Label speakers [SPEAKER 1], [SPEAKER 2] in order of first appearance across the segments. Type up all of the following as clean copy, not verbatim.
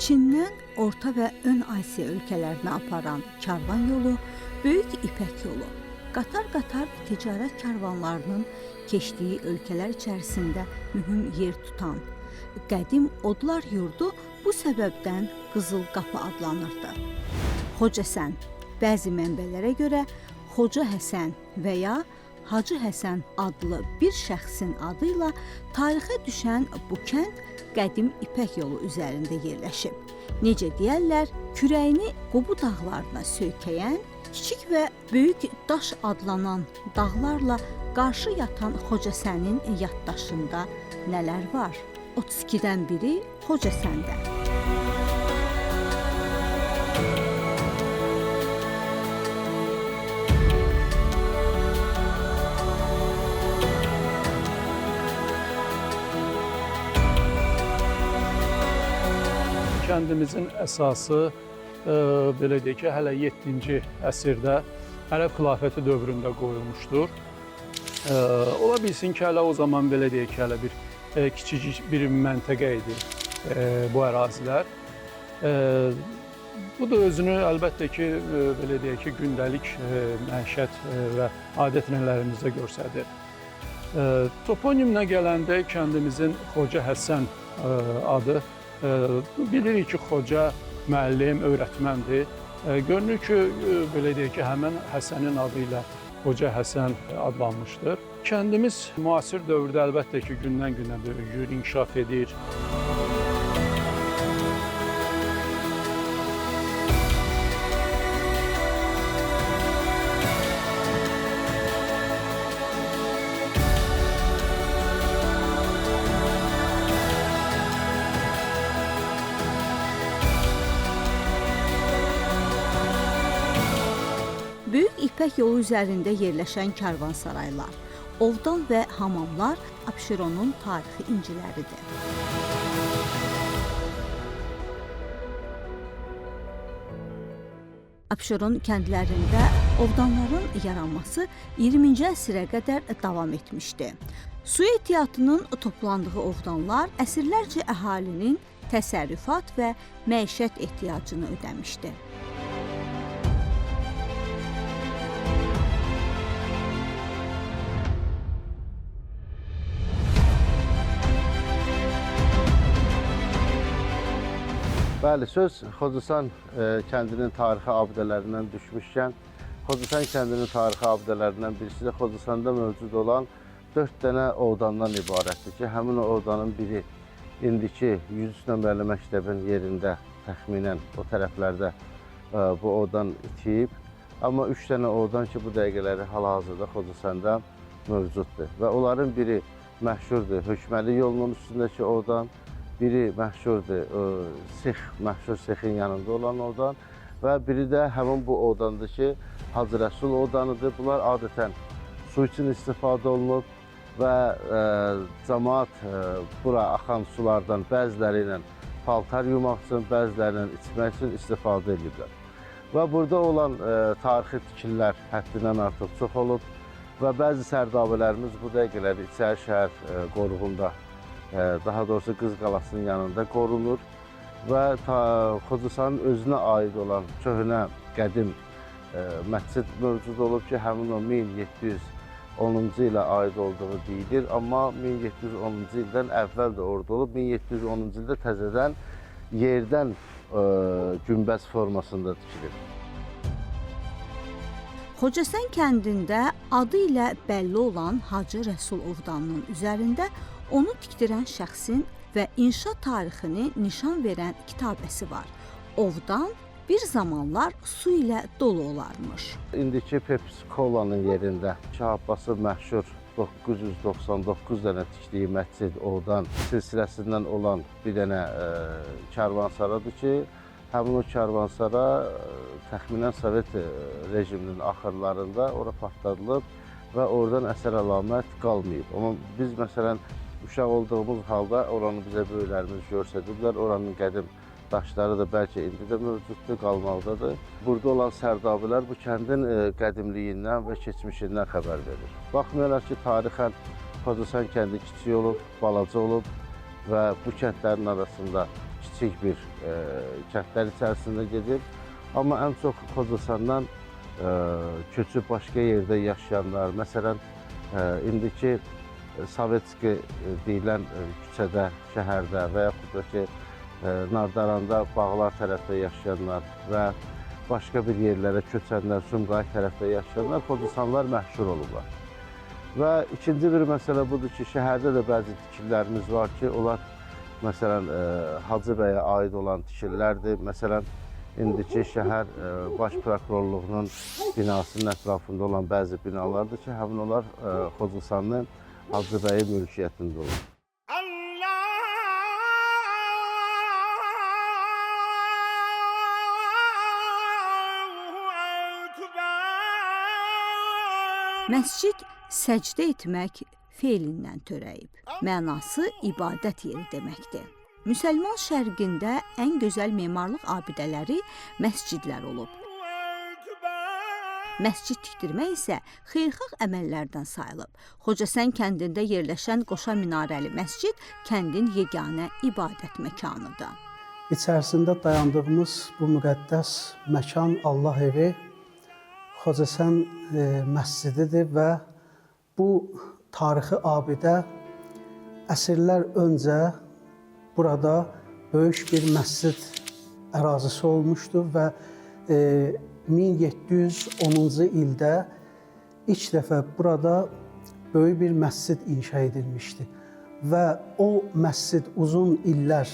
[SPEAKER 1] Çindən Orta və Ön Asiya ölkələrinə aparan karvan yolu, Böyük İpək yolu, qatar-qatar ticarət karvanlarının keçdiyi ölkələr içərisində mühüm yer tutan qədim odlar yurdu bu səbəbdən Qızıl Qapı adlanırdı. Xocəsən, bəzi mənbələrə görə Xoca Həsən və ya Hacı Həsən adlı bir şəxsin adı ilə tarixə düşən bu kənd qədim İpək yolu üzərində yerləşib. Necə deyərlər, kürəyini Qobu dağlarına söykəyən, kiçik və böyük daş adlanan dağlarla qarşı yatan Xocəsənin yaddaşında nələr var? 32-dən biri Xocəsəndə.
[SPEAKER 2] Kəndimizin əsası, belə deyək ki, hələ 7-ci əsrdə Ərəb xilafəti dövründə qoyulmuşdur. Ola bilsin ki, hələ o zaman belə deyək ki, hələ bir kiçik bir məntəqə idi bu ərazilər. Bu da özünü əlbəttə ki, belə deyək ki, gündəlik məişət və adət-ənənələrimizdə göstərir. Toponimlə gələndə kəndimizin Xoca Həsən adı, bilirik ki, Xoca müəllim, öyrətməndir. Görünür ki, belə deyək ki, həmən Həsənin adı ilə Xoca Həsən adlanmışdır. Kəndimiz müasir dövrdə əlbəttə ki, gündən-günə böyüyür, inkişaf edir.
[SPEAKER 1] Böyük İpək yolu üzərində yerləşən karvansaraylar, ovdan və hamamlar Abşeronun tarixi inciləridir. Abşeron kəndlərində ovdanların yaranması 20-ci əsrə qədər davam etmişdi. Su ehtiyatının toplandığı ovdanlar əsrlərcə əhalinin təsərrüfat və məişət ehtiyacını ödəmişdi.
[SPEAKER 3] Bəli, söz Xocəsən kəndinin tarixi abidələrindən düşmüşkən, Xocəsən kəndinin tarixi abidələrindən birisi də Xocəsəndə mövcud olan 4 dənə ovdandan ibarətdir ki, həmin ovdanın biri indiki 103 nömrəli məktəbin yerində təxminən o tərəflərdə bu ovdan itib. Amma 3 dənə ovdan ki, bu dəqiqələri hal-hazırda Xocəsəndə mövcuddur və onların biri məşhurdur, Hökməli yolunun üstündəki ovdan, biri məşhurdur, məşhur Sexin yanında olan ovdan və biri də həmin bu ovdandır ki, Hacı Rəsul ovdanıdır. Bunlar adətən su üçün istifadə olunub və cəmaat bura axan sulardan bəziləri ilə paltar yumaq üçün, bəziləri ilə içmək üçün istifadə ediblər. Və burada olan tarixi tikililər həddindən artıq çox olub və bəzi sərdabələrimiz bu dəqiqələri İçəri şəhər qoruğunda, daha doğrusu Qız qalasının yanında qorunur və Xocəsənin özünə aid olan köhnə, qədim məscid mövcud olub ki, həmin o 1710-cu ilə aid olduğu deyilir, amma 1710-cu ildən əvvəl də orada olub, 1710-cu ildə təzədən yerdən günbəz formasında tikilir.
[SPEAKER 1] Xocəsən kəndində adı ilə bəlli olan Hacı Rəsul ovdanının üzərində onu tikdirən şəxsin və inşaat tarixini nişan verən kitabəsi var. Ovdan bir zamanlar su ilə dolu olarmış.
[SPEAKER 3] İndiki Pepsi Cola'nın yerində Şah Abbasın məşhur 999 dənə tikdiyi məscid ovdan silsiləsindən olan bir dənə karvansaradır ki, həmin o karvansara təxminən Sovet rejiminin axırlarında ora partladılıb və oradan əsər əlamət qalmayıb. Amma biz məsələn uşaq olduğumuz halda oranı bizə böyüklərimiz göstərdilər. Oranın qədim daşları da bəlkə indi də mövcuddur, qalmaqdadır. Burada olan sərdabələr bu kəndin qədimliyindən və keçmişindən xəbər verir. Baxmayaraq ki, tarixən Xocəsən kəndi kiçik olub, balaca olub və bu kəndlərin arasında kiçik bir kəndlər içərisində gedib. Amma ən çox Xocasandan köçüb başqa yerdə yaşayanlar, məsələn, indiki Sovetski deyilən küçədə, şəhərdə və yaxud da ki, Nardaranda, Bağlar tərəfdə yaşayanlar və başqa bir yerlərə köçənlər, Sumqayıt tərəfdə yaşayanlar, Xocasanlılar məşhur olublar. Və ikinci bir məsələ budur ki, şəhərdə də bəzi tikililərimiz var ki, onlar məsələn Hacı bəyə aid olan tikililərdir. Məsələn, indiki şəhər baş prokurorluğunun binasının ətrafında olan bəzi binalardır ki, həmin onlar Xocasanlı Hacı bəyin mülkiyyətində olur.
[SPEAKER 1] Məscid səcdə etmək feilindən törəyib. Mənası ibadət yeri deməkdir. Müsəlman şərqində ən gözəl memarlıq abidələri məscidlər olub. Məscid tikdirmək isə xeyirxah əməllərdən sayılıb. Xocasən kəndində yerləşən qoşa minarəli məscid kəndin yeganə ibadət məkanıdır.
[SPEAKER 4] İçərisində dayandığımız bu müqəddəs məkan Allah evi Xocasən məscididir və bu tarixi abidə əsrlər öncə burada böyük bir məscid ərazisi olmuşdur və 1710-cu ildə ilk dəfə burada böyük bir məscid inşa edilmişdi və o məscid uzun illər,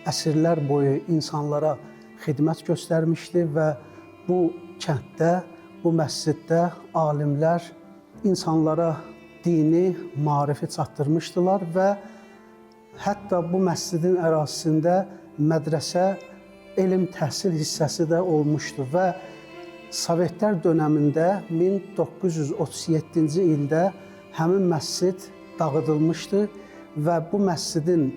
[SPEAKER 4] əsrlər boyu insanlara xidmət göstərmişdi və bu kənddə, bu məsciddə alimlər insanlara dini, marifi çatdırmışdılar və hətta bu məscidin ərazisində mədrəsə, elm təhsil hissəsi də olmuşdu və Sovetlər dönəmində 1937-ci ildə həmin məscid dağıdılmışdı və bu məscidin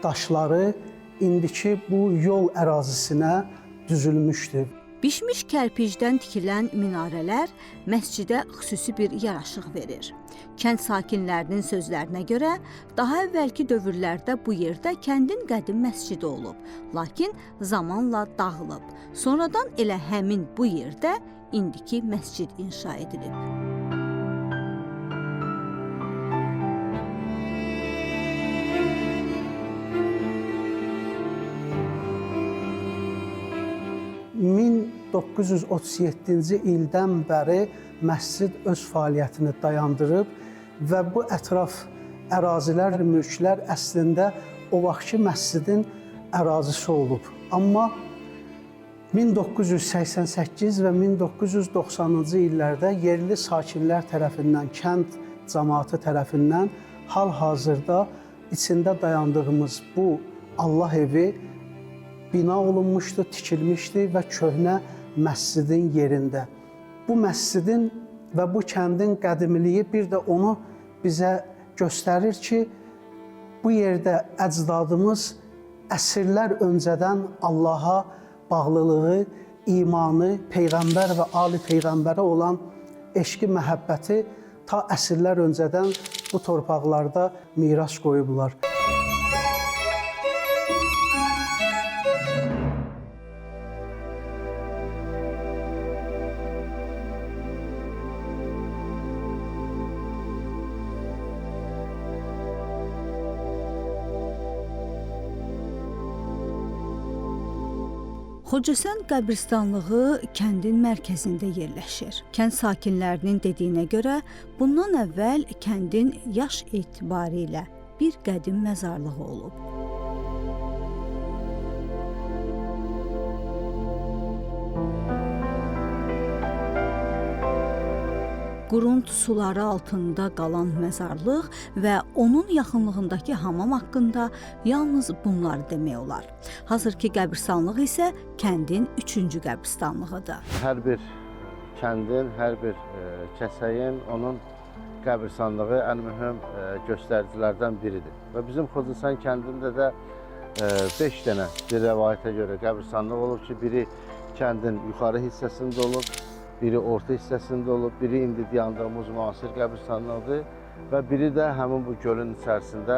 [SPEAKER 4] daşları indiki bu yol ərazisinə düzülmüşdü.
[SPEAKER 1] Bişmiş kərpicdən tikilən minarələr məscidə xüsusi bir yaraşıq verir. Kənd sakinlərinin sözlərinə görə, daha əvvəlki dövrlərdə bu yerdə kəndin qədim məscidi olub, lakin zamanla dağılıb. Sonradan elə həmin bu yerdə indiki məscid inşa edilib.
[SPEAKER 4] Min 1937-ci ildən bəri məscid öz fəaliyyətini dayandırıb və bu ətraf ərazilər, mülklər əslində o vaxtki məscidin ərazisi olub. Amma 1988 və 1990-cı illərdə yerli sakinlər tərəfindən, kənd cəmaatı tərəfindən hal-hazırda içində dayandığımız bu Allah evi bina olunmuşdu, tikilmişdi və köhnə məscidin yerində. Bu məscidin və bu kəndin qədimiliyi bir də onu bizə göstərir ki, bu yerdə əcdadımız əsrlər öncədən Allaha bağlılığı, imanı, Peyğəmbər və Ali Peyğəmbərə olan eşqi, məhəbbəti ta əsrlər öncədən bu torpaqlarda miras qoyublar.
[SPEAKER 1] Xocasən qəbristanlığı kəndin mərkəzində yerləşir. Kənd sakinlərinin dediyinə görə, bundan əvvəl kəndin yaş etibarilə bir qədim məzarlığı olub. Qurunt suları altında qalan məzarlıq və onun yaxınlığındakı hamam haqqında yalnız bunları demək olar. Hazırki qəbristanlıq isə kəndin 3-cü qəbristanlığıdır.
[SPEAKER 3] Hər bir kəndin, hər bir kəsəyin onun qəbristanlığı ən mühüm göstəricilərdən biridir. Və bizim Xocasən kəndində də 5 dənə bir rəvayətə görə qəbristanlıq olub ki, biri kəndin yuxarı hissəsində olub, biri orta hissəsində olub, biri indi dayandığımız müasir qəbristanlıqdır və biri də həmin bu gölün içərisində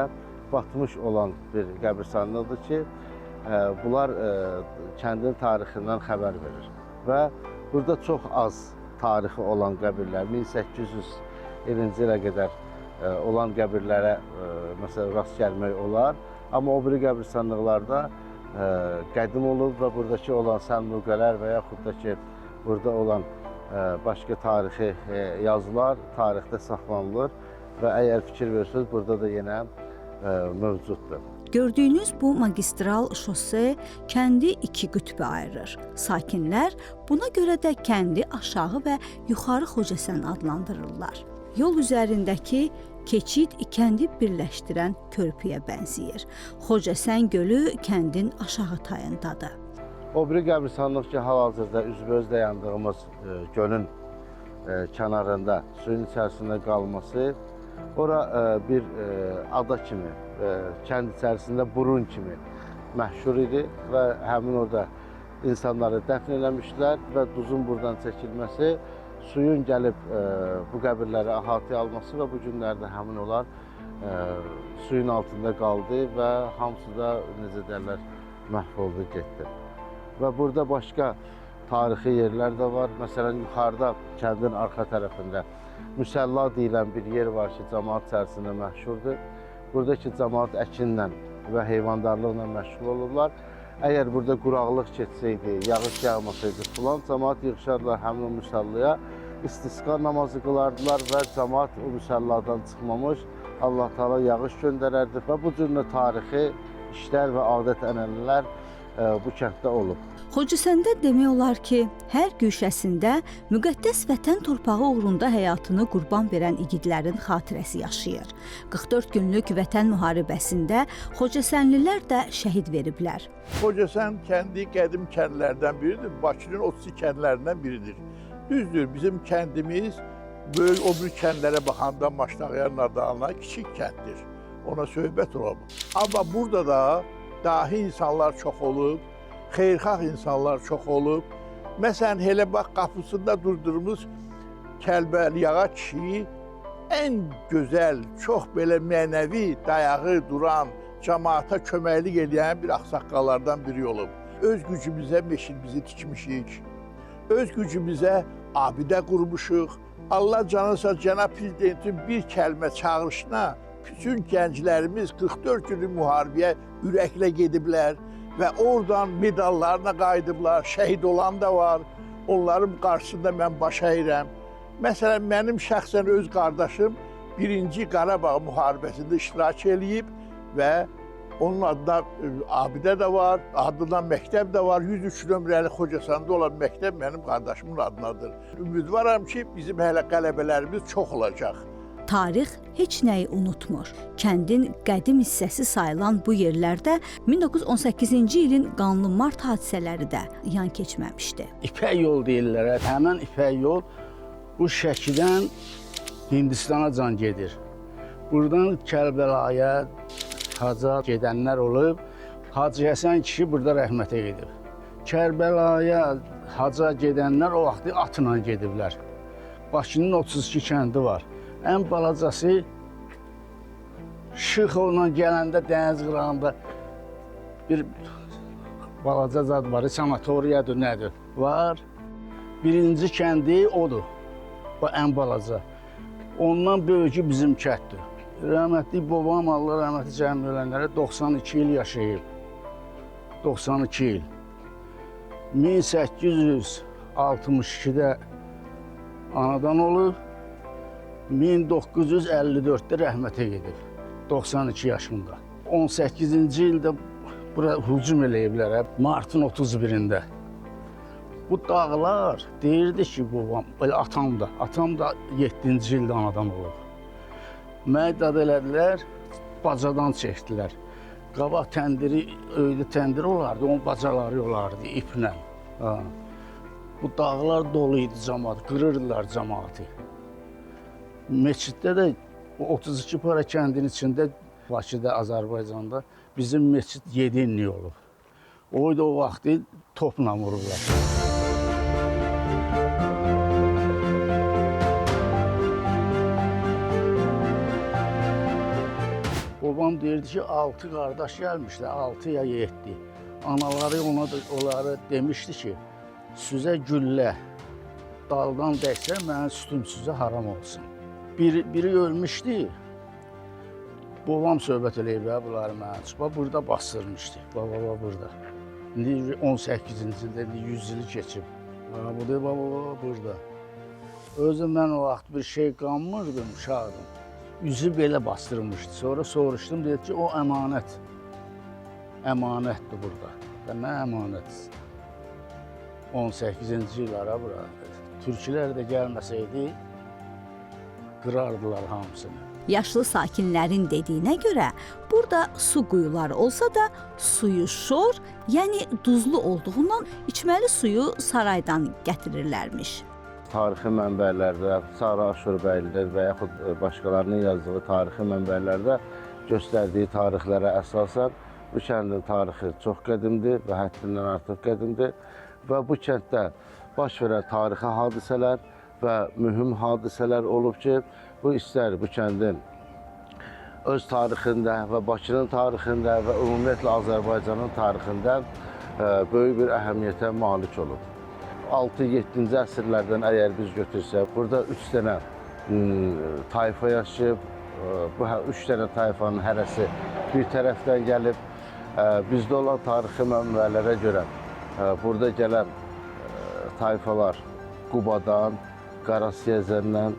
[SPEAKER 3] batmış olan bir qəbristanlıqdır ki, bunlar kəndin tarixindən xəbər verir. Və burada çox az tarixi olan qəbirlər, 1800-ci ilə qədər olan qəbirlərə məsələn rast gəlmək olar. Amma o biri qəbirstanlıqlarda qədim olub və buradakı olan sənduqələr və yaxud da ki, burada olan başqa tarixi yazılar tarixdə saxlanılır və əgər fikir verirsiniz, burada da yenə mövcuddur.
[SPEAKER 1] Gördüyünüz bu magistral şose kəndi iki qütbə ayırır. Sakinlər buna görə də kəndi aşağı və yuxarı Xocasən adlandırırlar. Yol üzərindəki keçid kəndi birləşdirən körpüyə bənzəyir. Xocasən gölü kəndin aşağı tayındadır.
[SPEAKER 3] O biri qəbirstanlıq ki, hal-hazırda üzbəüz dayandığımız gölün kənarında, suyun içərisində qalması, ora bir ada kimi, kənd içərisində burun kimi məşhur idi və həmin orada insanları dəfn eləmişlər və duzun buradan çəkilməsi, suyun gəlib bu qəbirləri əhatəyə alması və bu günlərdə həmin onlar suyun altında qaldı və hamısı da, necə deyirlər, məhv oldu, getdi. Və burada başqa tarixi yerlər də var. Məsələn, yuxarıda kəndin arxa tərəfində Müsəlla deyilən bir yer var ki, cəmaat içərisində məşhurdur. Buradakı cəmaat əkinlə və heyvandarlıqla məşğul olurlar. Əgər burada quraqlıq keçsəydi, yağış yağmasaydı filan, cəmaat yığışarlar həmin o müsəllaya, istisqa namazı qılardılar və cəmaat o müsəlladan çıxmamış Allah Taala yağış göndərərdi və bu cür tarixi işlər və adət-ənənələr bu kənddə olub.
[SPEAKER 1] Xocasəndə demək olar ki, hər güşəsində müqəddəs vətən torpağı uğrunda həyatını qurban verən igidlərin xatirəsi yaşayır. 44 günlük vətən müharibəsində Xocasənlilər də şəhid veriblər.
[SPEAKER 5] Xocasən kəndi qədim kəndlərdən biridir, Bakının 32 kəndlərindən biridir. Düzdür, bizim kəndimiz böyük o bir kəndlərə baxanda Maşdağyan adına kiçik kənddir. Ona söhbət ola bu. Amma burada da dahi insanlar çox olub, xeyirxah insanlar çox olub. Məsələn, elə bax, qapısında durdurumuz Kəlbəliyağa kişi ən gözəl, çox belə mənəvi dayağı duran, cəmaata köməklik edən bir ağsaqqallardan biri olub. Öz gücümüzə meşidimizi tikmişik, öz gücümüzə abidə qurmuşuq. Allah canısa Cənab Prezidentin bir kəlmə çağırışına bütün gənclərimiz 44 günlük müharibəyə ürəklə gediblər və oradan medallarına qayıdıblar, şəhid olan da var. Onların qarşısında mən baş əyirəm. Məsələn, mənim şəxsən öz qardaşım 1-ci Qarabağ müharibəsində iştirak eləyib və onun adına abidə də var, adından məktəb də var. 103 nömrəli Xocasanda olan məktəb mənim qardaşımın adınadır. Ümidvaram ki, bizim hələ qələbələrimiz çox olacaq.
[SPEAKER 1] Tarix heç nəyi unutmur. Kəndin qədim hissəsi sayılan bu yerlərdə 1918-ci ilin qanlı mart hadisələri də yan keçməmişdi.
[SPEAKER 6] İpək yol deyirlər. Həmin İpək yol bu Şəkidən Hindistana can gedir. Buradan Kəlbəlaya, Haca gedənlər olub. Hacı Həsən kişi burada rəhmətə gedib. Kərbəlaya, Haca gedənlər o vaxtı atla gediblər. Bakının 32 kəndi var. Ən balacası Şıxovla gələndə dəniz qırağında bir balaca zad var, sanatoriyadır, nədir? Var. Birinci kəndi odur, o ən balaca. Ondan böyükü bizim kənddir. Rəhmətli babam, Allah rəhmətli cəmi ölənlərə 92 il yaşayıb. 92 il. 1862-də anadan olub. 1954-də rəhmətə gedib, 92 yaşında. 18-ci ildə bura hücum eləyiblər, martın 31-də. Bu dağlar, deyirdi ki, babam, atam da 7-ci ildə anadan olub. Mənə dad elədilər, bacadan çəkdilər. Qabaq təndiri, öydə təndir olardı, onun bacaları olardı iplə. Bu dağlar dolu idi cəmaat, qırırdılar cəmaatı. Meçiddə də 32 para kəndin içində, Bakıda, Azərbaycanda bizim meçid 7 illik olub. O da o vaxtı topla vururlar. Babam deyirdi ki, 6 qardaş gəlmişlər, 6 ya 7. anaları onları demişdi ki, sizə güllə daldan dəksə, mənim sütüm sizə haram olsun. Biri ölmüşdü. Babam söhbət eləyib, bunları mənə çıxıb, burada bastırmışdı. Baba burada. İndi 18-ci ildə, 100 ili keçib. Bu da baba burada. Özüm mən o vaxt bir şey qanmırdım, uşaqdım. Üzü belə bastırmışdı. Sonra soruşdum, dedi ki, o əmanət. Əmanətdir burada. Və nə əmanət? 18-ci illara bura. Türklər də gəlməsəydi, qırardılar hamısını.
[SPEAKER 1] Yaşlı sakinlərin dediyinə görə burada su quyuları olsa da suyu şor, yəni duzlu olduğundan içməli suyu saraydan gətirirlərmiş.
[SPEAKER 3] Tarixi mənbələrdə, Sara Aşurbəylidir və yaxud başqalarının yazdığı tarixi mənbələrdə göstərdiyi tarixlərə əsasən bu kəndin tarixi çox qədimdir və həddindən artıq qədimdir və bu kənddə baş verən tarixi hadisələr və mühüm hadisələr olub ki, bu istər bu kəndin öz tarixində və Bakının tarixində və ümumiyyətlə Azərbaycanın tarixində böyük bir əhəmiyyətə malik olub. 6-7-ci əsrlərdən əgər biz götürsək, burada 3 dənə tayfa yaşayıb, bu 3 dənə tayfanın hərəsi bir tərəfdən gəlib. Bizdə olan tarixi mənbələrə görə burada gələn tayfalar Qubadan, Qarasiyəzəndən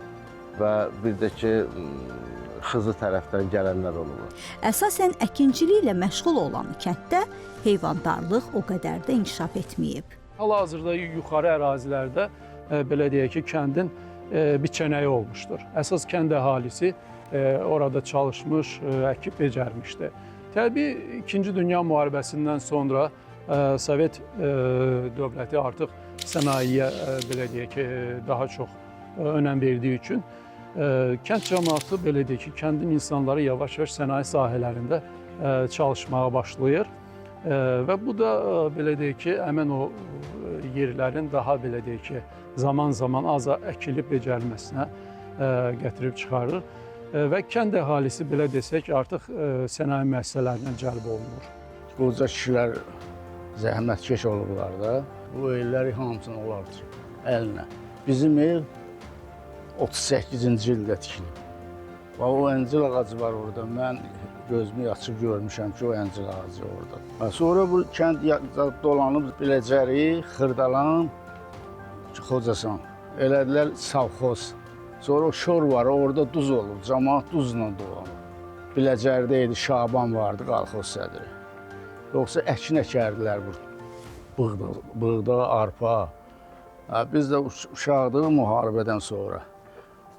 [SPEAKER 3] və bir də ki, Xızı tərəfdən gələnlər olurlar.
[SPEAKER 1] Əsasən əkinçiliklə məşğul olan kənddə heyvandarlıq o qədər də inkişaf etməyib.
[SPEAKER 2] Hal-hazırda yuxarı ərazilərdə belə deyək ki, kəndin biçənəyi olmuşdur. Əsas kənd əhalisi orada çalışmış, əkib becərmişdi. Təbii, İkinci Dünya müharibəsindən sonra Sovet dövləti artıq sənayeyə belə deyək ki, daha çox önəm verdiyi üçün kənd cəmaatı belə deyək ki, kəndin insanları yavaş-yavaş sənaye sahələrində çalışmağa başlayır. Və bu da belə deyək ki, həmin o yerlərin daha belə deyək ki, zaman-zaman az əkilib becərilməsinə gətirib çıxarır. Və kənd əhalisi belə desək artıq sənaye müəssisələrindən cəlb olunur.
[SPEAKER 6] Qoca kişilər zəhmətkeş olurlar da. Bu evləri hamısını olardı əlinə. Bizim ev 38-ci ildə tikilib. O əncil ağacı var orada. Mən gözümü açıb görmüşəm ki, o əncil ağacı orada. Sonra bu kənd dolanıb Biləcəri, Xırdalan, Xocasan. Elədilər savxoz. Sonra o şor var, orada duz olur. Cəmaat duzla dolanır. Biləcəridə idi, Şaban vardı, qalxoz sədri. Yoxsa əkin əkərdilər buğda, arpa. Biz də uşaqdıq müharibədən sonra.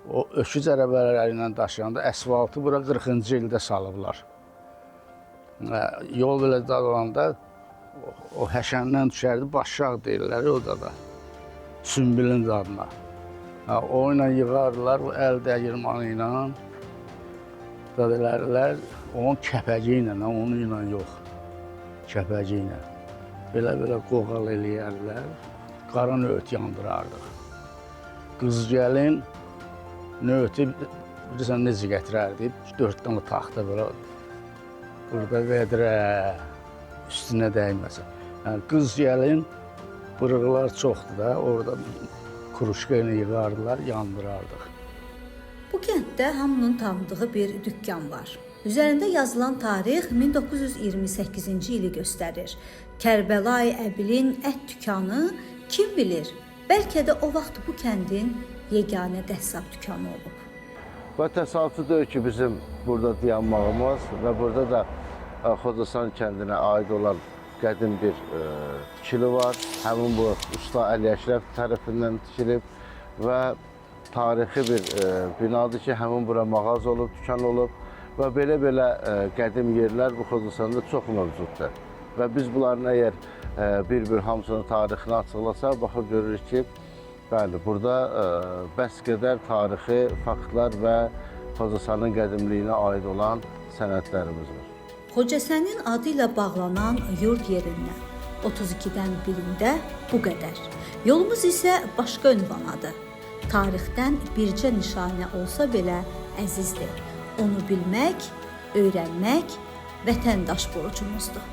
[SPEAKER 6] O öküz ərəbələri ilə daşıyanda əsfaltı bura 40-cı ildə salıblar. Yol belə dalanda o həşəndən düşərdi, başşaq deyirlər o da. Sümbülün dadına. O ilə yığardılar, o əl dəyirmanı ilə. Dedilərlər, onun kəpəci ilə, onun ilə yox. Kəpəci ilə. Belə-belə qoğal eləyərlər, qara nöğüt yandırardıq. Qız gəlin nöğütü bilirsən necə gətirərdi? 4 dənə taxta belə burada vedrə üstünə dəyməsin. Yəni, qız gəlin bırıqlar çoxdur da, orada kruşka ilə yığardılar, yandırardıq.
[SPEAKER 1] Bu kənddə hamının tanıdığı bir dükkan var. Üzərində yazılan tarix 1928-ci ili göstərir. Kərbəlayi Əbilin ət dükanı kim bilir? Bəlkə də o vaxt bu kəndin yeganə qəssab dükanı olub.
[SPEAKER 3] Və təsadüfi deyil ki, bizim burada dayanmağımız və burada da Xocasan kəndinə aid olan qədim bir tikili var. Həmin bu usta Əli Əşrəf tərəfindən tikilib və tarixi bir binadır ki, həmin bura mağaz olub, dükan olub və belə-belə qədim yerlər bu Xocasanda çox mövcuddur. Və biz bunların əgər bir-bir hamısının tarixini açıqlasaq, baxıb görürük ki, bəli, burada bəs qədər tarixi faktlar və Xocasanın qədimliyinə aid olan sənədlərimiz var.
[SPEAKER 1] Xocəsənin adı ilə bağlanan yurd yerindən 32-dən birində bu qədər. Yolumuz isə başqa ünvanadır. Tarixdən bircə nişanə olsa belə əzizdir. Onu bilmək, öyrənmək vətəndaş borcumuzdur.